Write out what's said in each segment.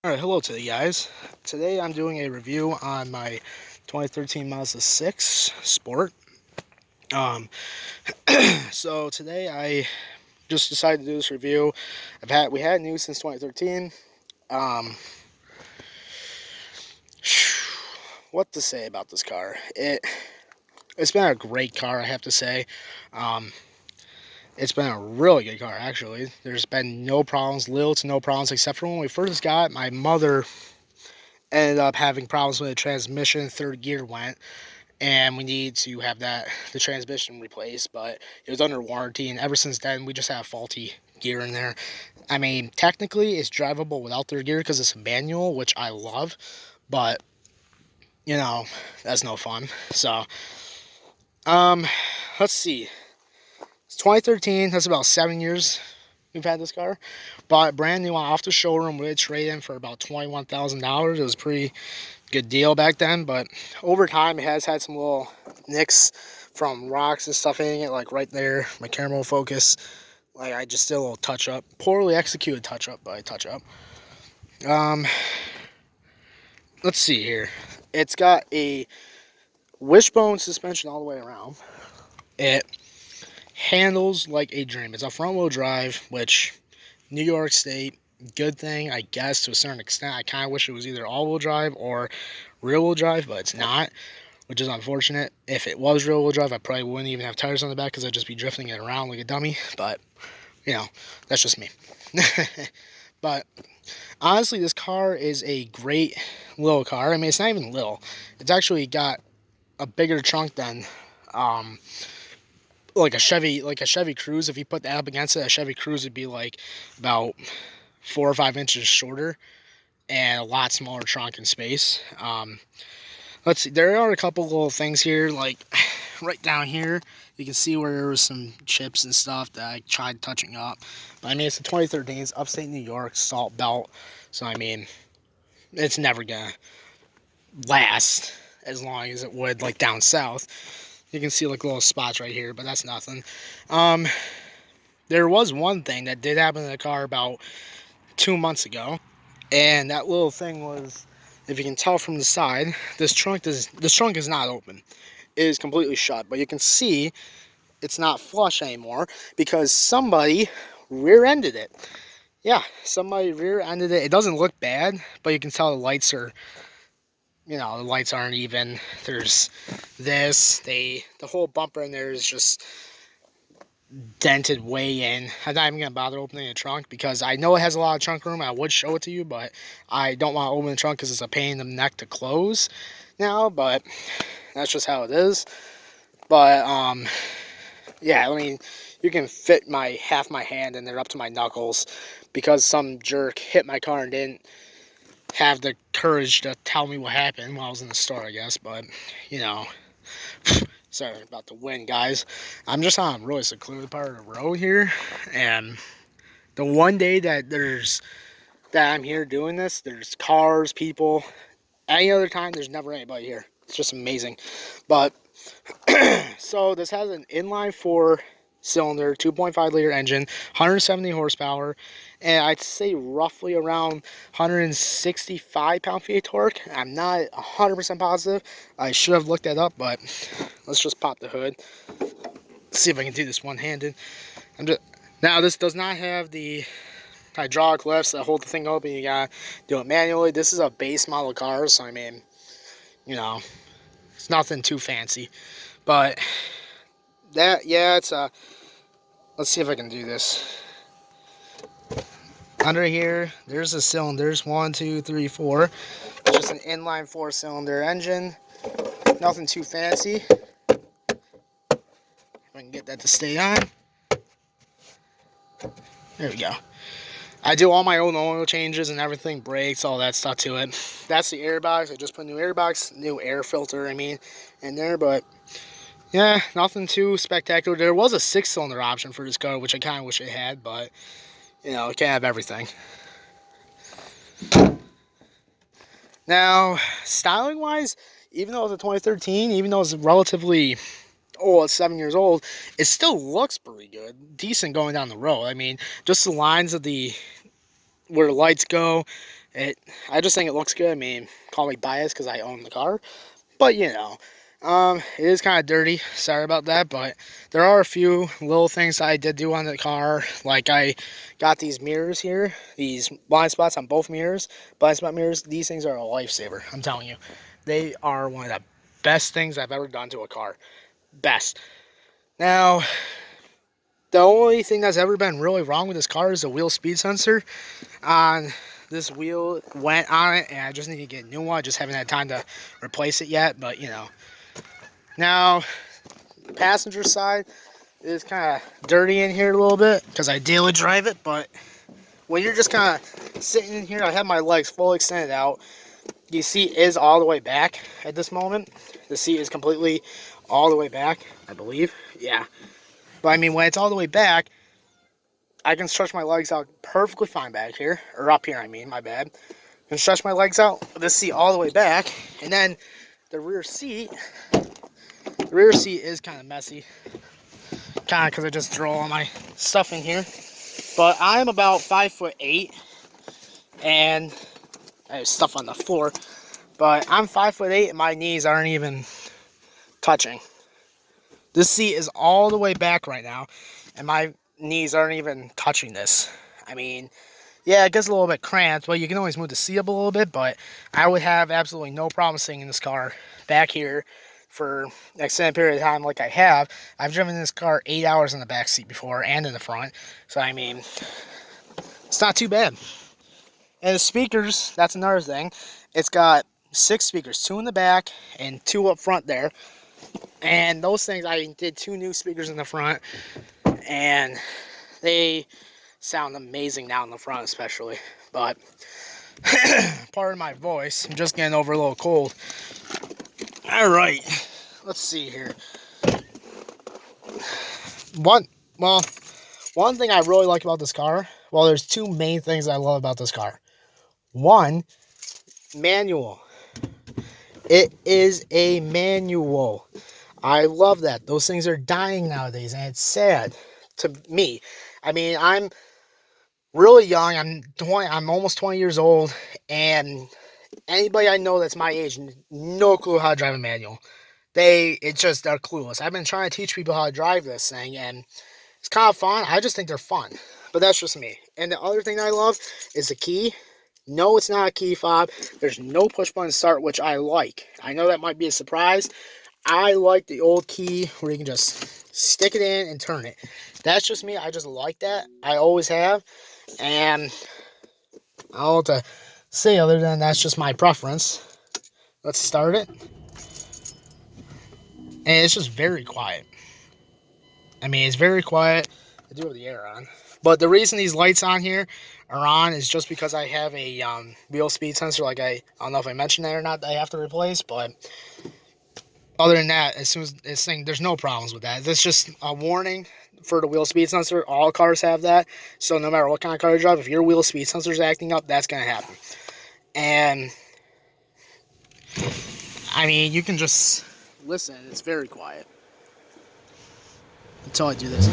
Alright, hello to you guys. Today I'm doing a review on my 2013 Mazda 6 Sport. Um, so today I just decided to do this review. We had news since 2013. Um, what to say about this car? It's been a great car, I have to say. Um, it's been a really good car, actually. There's been no problems, little to no problems, except for when we first got it. My mother ended up having problems with the transmission. Third gear went, and we needed to have the transmission replaced, but it was under warranty, and ever since then we just have faulty gear in there. I mean, technically it's drivable without third gear because it's a manual, which I love, but you know, that's no fun. So um let's see, it's 2013. That's about 7 years we've had this car. Bought it brand new off the showroom with a trade-in for about $21,000. It was pretty good deal back then, but over time it has had some little nicks from rocks and stuff in it, like right there, my camera will focus. Like, I just did a little touch up, poorly executed touch up, but a touch up. Um, let's see here. It's got a wishbone suspension all the way around. It handles like a dream. It's a front wheel drive, which New York State, good thing, I guess, to a certain extent. I kind of wish it was either all-wheel drive or rear-wheel drive, but it's not, which is unfortunate. If it was rear-wheel drive, I probably wouldn't even have tires on the back because I'd just be drifting it around like a dummy, but, you know, that's just me. But, honestly, this car is a great little car. I mean, it's not even little. It's actually got a bigger trunk than, like a Chevy Cruze. If you put that up against it, a Chevy Cruze would be like about 4 or 5 inches shorter and a lot smaller trunk and space. Let's see, there are a couple little things here, like right down here you can see where there was some chips and stuff that I tried touching up, but I mean, it's a 2013, it's upstate New York, salt belt, so I mean, it's never gonna last as long as it would like down south. You can see like little spots right here, but that's nothing. um there was one thing that did happen in the car about 2 months ago. And that little thing was, if you can tell from the side, this trunk is not open. It is completely shut, but you can see it's not flush anymore because somebody rear-ended it. Yeah, somebody rear-ended it. It doesn't look bad, but you can tell the lights are, the lights aren't even. There's the whole bumper in there is just dented way in. I'm not even gonna bother opening the trunk because I know it has a lot of trunk room. I would show it to you, but I don't want to open the trunk because it's a pain in the neck to close now. But that's just how it is. But yeah, I mean, you can fit half my hand in there up to my knuckles because some jerk hit my car and didn't have the courage to tell me what happened while I was in the store, I guess. But you know. Sorry about the wind, guys. I'm just on a really secluded part of the road here, and the one day that I'm here doing this, there's cars, people. Any other time, there's never anybody here. It's just amazing. But so this has an inline four cylinder, 2.5 liter engine, 170 horsepower, and I'd say roughly around 165 pound-feet of torque. I'm not 100% positive. I should have looked that up, but let's just pop the hood. Let's see if I can do this one-handed. Now, this does not have the hydraulic lifts that hold the thing open. You gotta do it manually. This is a base model car, so I mean, it's nothing too fancy. But it's a. Let's see if I can do this. Under here, there's the cylinders. 1, 2, 3, 4. It's just an inline 4-cylinder engine. Nothing too fancy. If I can get that to stay on. There we go. I do all my own oil changes and everything, brakes, all that stuff to it. That's the airbox. I just put new airbox, new air filter, in there. But yeah, nothing too spectacular. There was a 6-cylinder option for this car, which I kind of wish it had, but it can't have everything. Now, styling wise, even though it's a 2013, even though it's relatively it's 7 years old, it still looks pretty good, decent going down the road. I mean, just the lines of where the lights go I just think it looks good. I mean, call me biased because I own the car, but it is kind of dirty. Sorry about that, but there are a few little things I did do on the car. Like I got these mirrors here, these blind spots on both mirrors, blind spot mirrors. These things are a lifesaver. I'm telling you, they are one of the best things I've ever done to a car. Best. Now, the only thing that's ever been really wrong with this car is the wheel speed sensor on this wheel went on it, and I just need to get a new one. I just haven't had time to replace it yet, but Now, the passenger side is kind of dirty in here a little bit because I daily drive it, but when you're just kind of sitting in here, I have my legs fully extended out. The seat is all the way back at this moment. The seat is completely all the way back, I believe. Yeah. But I mean, when it's all the way back, I can stretch my legs out perfectly fine back here. Or up here, I mean, my bad. I can stretch my legs out with this seat all the way back. And then the rear seat is kind of messy. Kind of because I just throw all my stuff in here. But I'm about 5'8", and I have stuff on the floor. But I'm 5'8", and my knees aren't even touching. This seat is all the way back right now, and my knees aren't even touching this. I mean, yeah, it gets a little bit cramped, but you can always move the seat up a little bit, but I would have absolutely no problem sitting in this car back here for an extended period of time like I have. I've driven this car 8 hours in the back seat before and in the front, so I mean, it's not too bad. And the speakers, that's another thing. It's got 6 speakers, 2 in the back and 2 up front there. And those things, I did 2 new speakers in the front, and they sound amazing now in the front especially. But, pardon my voice, I'm just getting over a little cold. Alright, let's see here. One thing I really like about this car, well, there's 2 main things I love about this car. One, manual. It is a manual. I love that. Those things are dying nowadays, and it's sad to me. I mean, I'm really young. I'm almost 20 years old, and anybody I know that's my age, no clue how to drive a manual. They're clueless. I've been trying to teach people how to drive this thing, and it's kind of fun. I just think they're fun, but that's just me. And the other thing I love is the key. No, it's not a key fob. There's no push button start, which I like. I know that might be a surprise. I like the old key where you can just stick it in and turn it. That's just me. I just like that. I always have. And I don't know what to say other than that's just my preference. Let's start it. And it's just very quiet. I mean, it's very quiet. I do have the air on. But the reason these lights on here are on is just because I have a wheel speed sensor. Like I don't know if I mentioned that or not, that I have to replace. But other than that, as soon as it's saying, there's no problems with that. This is just a warning for the wheel speed sensor. All cars have that. So no matter what kind of car you drive, if your wheel speed sensor is acting up, that's going to happen. And I mean, you can just listen. It's very quiet until I do this.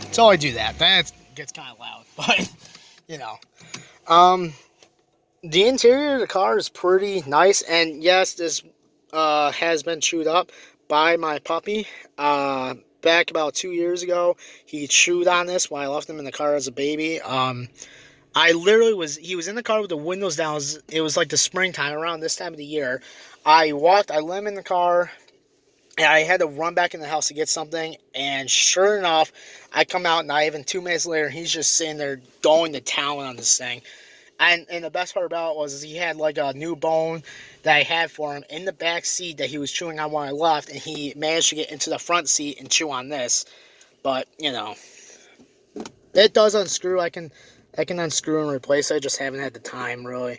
Until I do that, then it gets kind of loud. But the interior of the car is pretty nice, and yes, this has been chewed up by my puppy. Back about 2 years ago, he chewed on this when I left him in the car as a baby. He was in the car with the windows down. It was like the springtime, around this time of the year. I let him in the car, and I had to run back in the house to get something, and sure enough, I come out, not even 2 minutes later, he's just sitting there going to town on this thing. And the best part about it was he had like a new bone that I had for him in the back seat that he was chewing on when I left, and he managed to get into the front seat and chew on this. But, it does unscrew. I can unscrew and replace it. I just haven't had the time, really.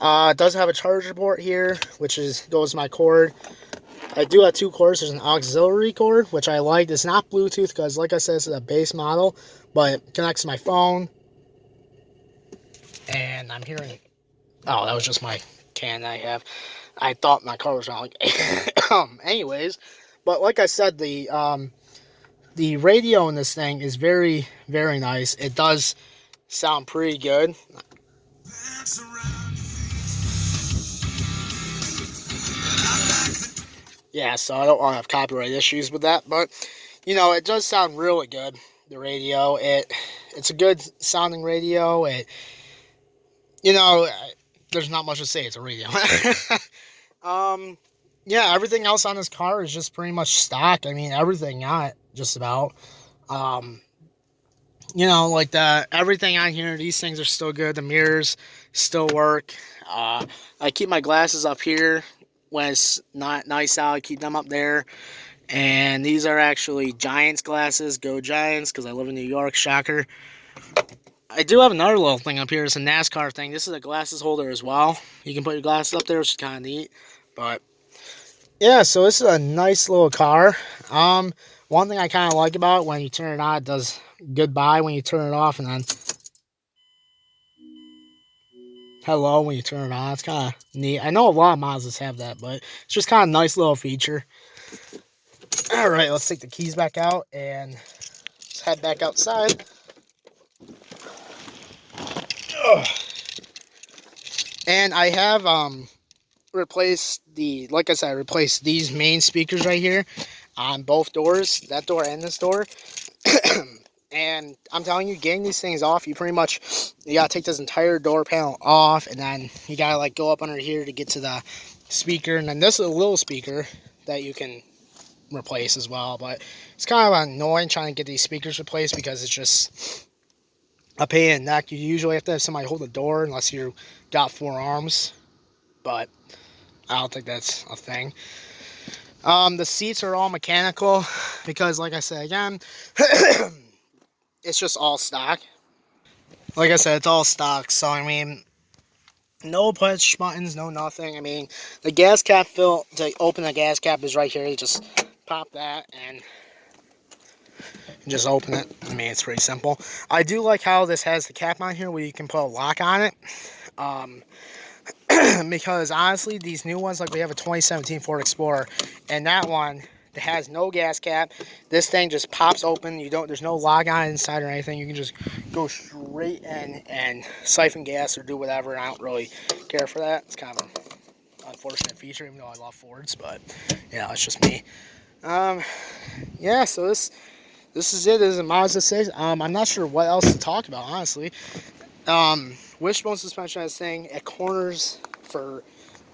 It does have a charger port here, which goes to my cord. I do have 2 cords. There's an auxiliary cord, which I like. It's not Bluetooth because, like I said, it's a base model, but it connects to my phone. And I'm hearing... Oh, that was just my can I have. I thought my car was wrong. Anyways, but like I said, the radio in this thing is very, very nice. It does sound pretty good. Yeah, so I don't want to have copyright issues with that, but it does sound really good. The radio, it's a good sounding radio. You know, there's not much to say. It's a radio. um, yeah, everything else on this car is just pretty much stock. I mean, everything on it, just about. Um, like everything on here, these things are still good. The mirrors still work. I keep my glasses up here when it's not nice out. I keep them up there. And these are actually Giants glasses. Go Giants, because I live in New York. Shocker. I do have another little thing up here. It's a NASCAR thing. This is a glasses holder as well. You can put your glasses up there, which is kind of neat. But yeah, so this is a nice little car. One thing I kind of like about it, when you turn it on, it does goodbye when you turn it off, and then hello when you turn it on. It's kind of neat. I know a lot of Mazdas have that, but it's just kind of a nice little feature. All right, let's take the keys back out and let's head back outside. Ugh. And I have replaced like I said, I replaced these main speakers right here on both doors, that door and this door. And I'm telling you, getting these things off, you gotta take this entire door panel off, and then you gotta like go up under here to get to the speaker, and then this is a little speaker that you can replace as well. But it's kind of annoying trying to get these speakers replaced because it's just a pain in the neck. You usually have to have somebody hold the door unless you got 4 arms, but I don't think that's a thing. The seats are all mechanical because, like I said again, it's just all stock. Like I said, it's all stock. So I mean, no push buttons, no nothing. I mean, the gas cap to open the gas cap is right here. You just pop that and just open it. I mean, it's pretty simple. I do like how this has the cap on here where you can put a lock on it. Because honestly, these new ones, like we have a 2017 Ford Explorer, and that one that has no gas cap, this thing just pops open. There's no lock on it inside or anything. You can just go straight in and siphon gas or do whatever. I don't really care for that. It's kind of an unfortunate feature, even though I love Fords, but yeah, it's just me. Yeah, so this is it. This is a Mazda 6. I'm not sure what else to talk about, honestly. Wishbone suspension on this thing. It corners for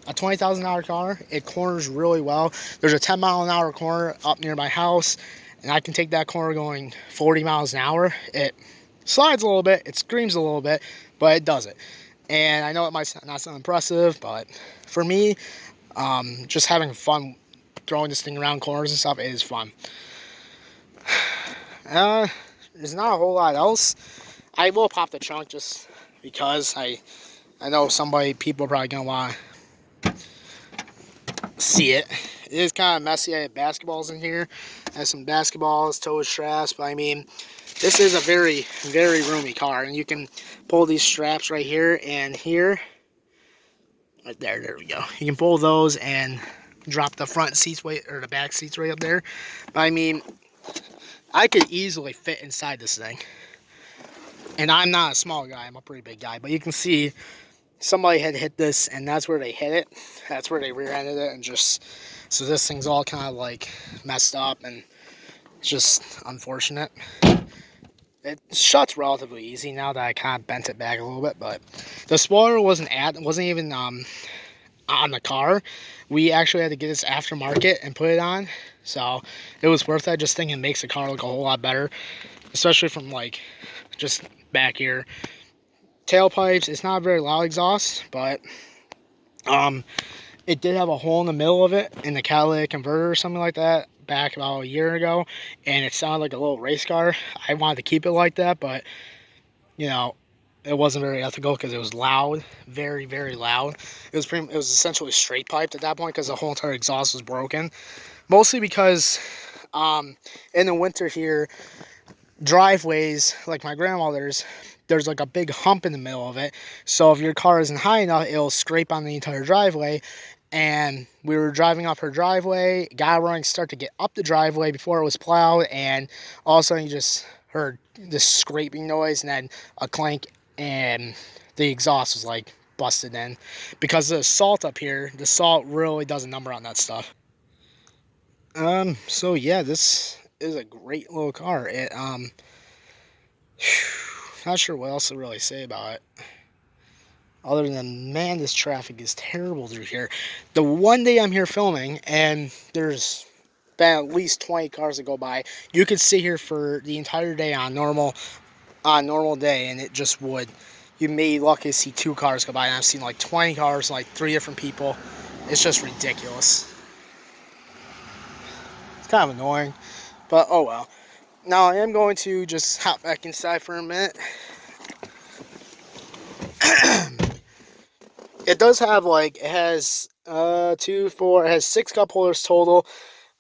a $20,000 car. It corners really well. There's a 10-mile-an-hour corner up near my house, and I can take that corner going 40 miles an hour. It slides a little bit. It screams a little bit, but it does it. And I know it might not sound impressive, but for me, just having fun throwing this thing around corners and stuff, it is fun. There's not a whole lot else. I will pop the trunk just because I know people are probably gonna want to see it. It is kind of messy. I have basketballs in here. I have some basketballs, toe straps, but I mean, this is a very, very roomy car, and you can pull these straps right here and here. Right there, there we go. You can pull those and drop the front seats or the back seats right up there. But I mean, I could easily fit inside this thing. And I'm not a small guy, I'm a pretty big guy. But you can see somebody had hit this, and that's where they hit it. That's where they rear-ended it, and so this thing's all kind of like messed up, and it's just unfortunate. It shuts relatively easy now that I kind of bent it back a little bit, but the spoiler wasn't even on the car. We actually had to get this aftermarket and put it on, so it was worth it. I just think it makes the car look a whole lot better, especially from like just back here. Tailpipes, it's not a very loud exhaust, but it did have a hole in the middle of it in the catalytic converter or something like that back about a year ago, and it sounded like a little race car. I wanted to keep it like that, but it wasn't very ethical because it was loud, very, very loud. It was essentially straight piped at that point because the whole entire exhaust was broken. Mostly because in the winter here, driveways like my grandmother's, there's like a big hump in the middle of it. So if your car isn't high enough, it'll scrape on the entire driveway. And we were driving up her driveway, got a running start to get up the driveway before it was plowed, and all of a sudden you just heard this scraping noise and then a clank, and the exhaust was like busted in because of the salt up here. The salt really does a number on that stuff. So yeah, this is a great little car. Not sure what else to really say about it. Other than, man, this traffic is terrible through here. The one day I'm here filming, and there's been at least 20 cars that go by. You could sit here for the entire day on normal day, and it just would. You may be lucky to see 2 cars go by, and I've seen like 20 cars, like 3 different people. It's just ridiculous. It's kind of annoying, but oh well. Now I am going to just hop back inside for a minute. It does have it has 2, 4, it has 6 cup holders total.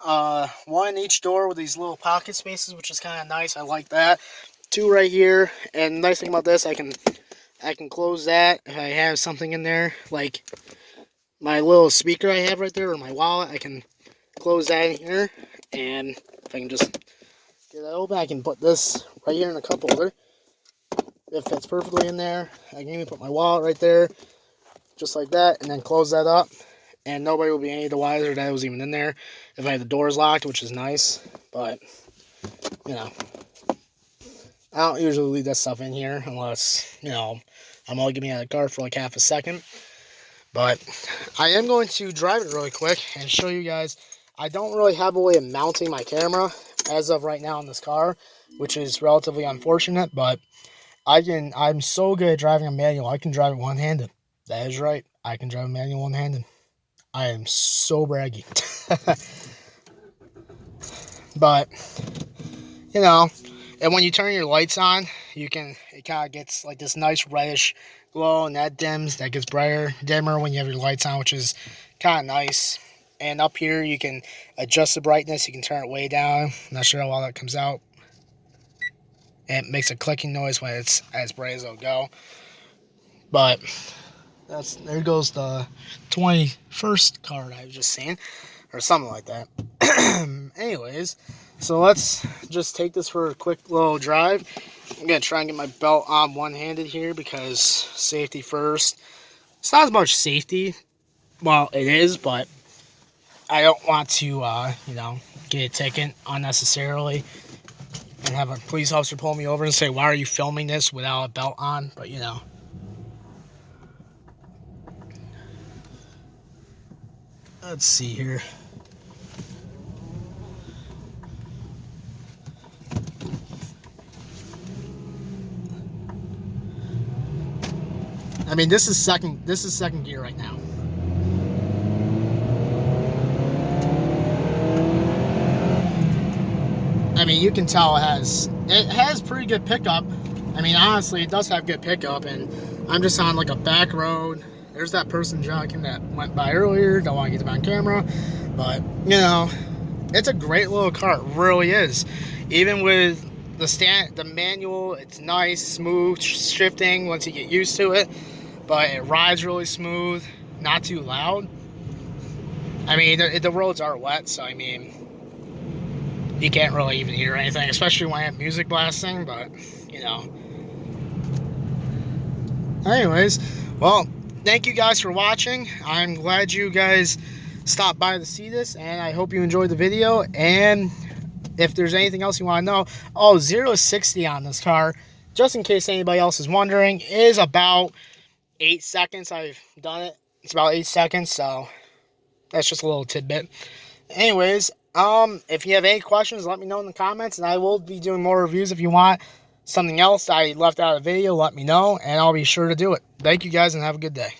One in each door with these little pocket spaces, which is kind of nice. I like that. 2 right here, and the nice thing about this, I can close that if I have something in there, like my little speaker I have right there, or my wallet. I can close that in here, and if I can just get that open, I can put this right here in a cup holder. It fits perfectly in there. I can even put my wallet right there, just like that, and then close that up, and nobody will be any the wiser that it was even in there if I had the doors locked, which is nice. But you know, I don't usually leave that stuff in here unless, I'm only getting out of the car for like half a second. But I am going to drive it really quick and show you guys. I don't really have a way of mounting my camera as of right now in this car, which is relatively unfortunate, but I'm so good at driving a manual, I can drive it one-handed. That is right, I can drive a manual one-handed. I am so braggy. But, and when you turn your lights on, it kind of gets like this nice reddish glow, and that gets brighter, dimmer when you have your lights on, which is kind of nice. And up here, you can adjust the brightness. You can turn it way down. I'm not sure how well that comes out. And it makes a clicking noise when it's as bright as it'll go. But there goes the 21st card I've just seen, or something like that. Anyways, so let's just take this for a quick little drive. I'm going to try and get my belt on one-handed here because safety first. It's not as much safety. Well, it is, but I don't want to, get a ticket unnecessarily and have a police officer pull me over and say, why are you filming this without a belt on? But, let's see here. I mean, this is second gear right now. I mean, you can tell it has pretty good pickup. I mean, honestly, it does have good pickup, and I'm just on like a back road. There's that person jogging that went by earlier. Don't want to get them on camera, but it's a great little car. It really is. Even with the manual, it's nice, smooth shifting once you get used to it. But it rides really smooth, not too loud. I mean, the roads are wet, so I mean, you can't really even hear anything, especially when I have music blasting, but, Anyways, well, thank you guys for watching. I'm glad you guys stopped by to see this, and I hope you enjoyed the video. And if there's anything else you want to know, 0 to 60 on this car, just in case anybody else is wondering, is about 8 seconds. I've done it. It's about 8 seconds, so that's just a little tidbit. Anyways, if you have any questions, let me know in the comments, and I will be doing more reviews. If you want something else I left out of the video, let me know, and I'll be sure to do it. Thank you guys, and have a good day.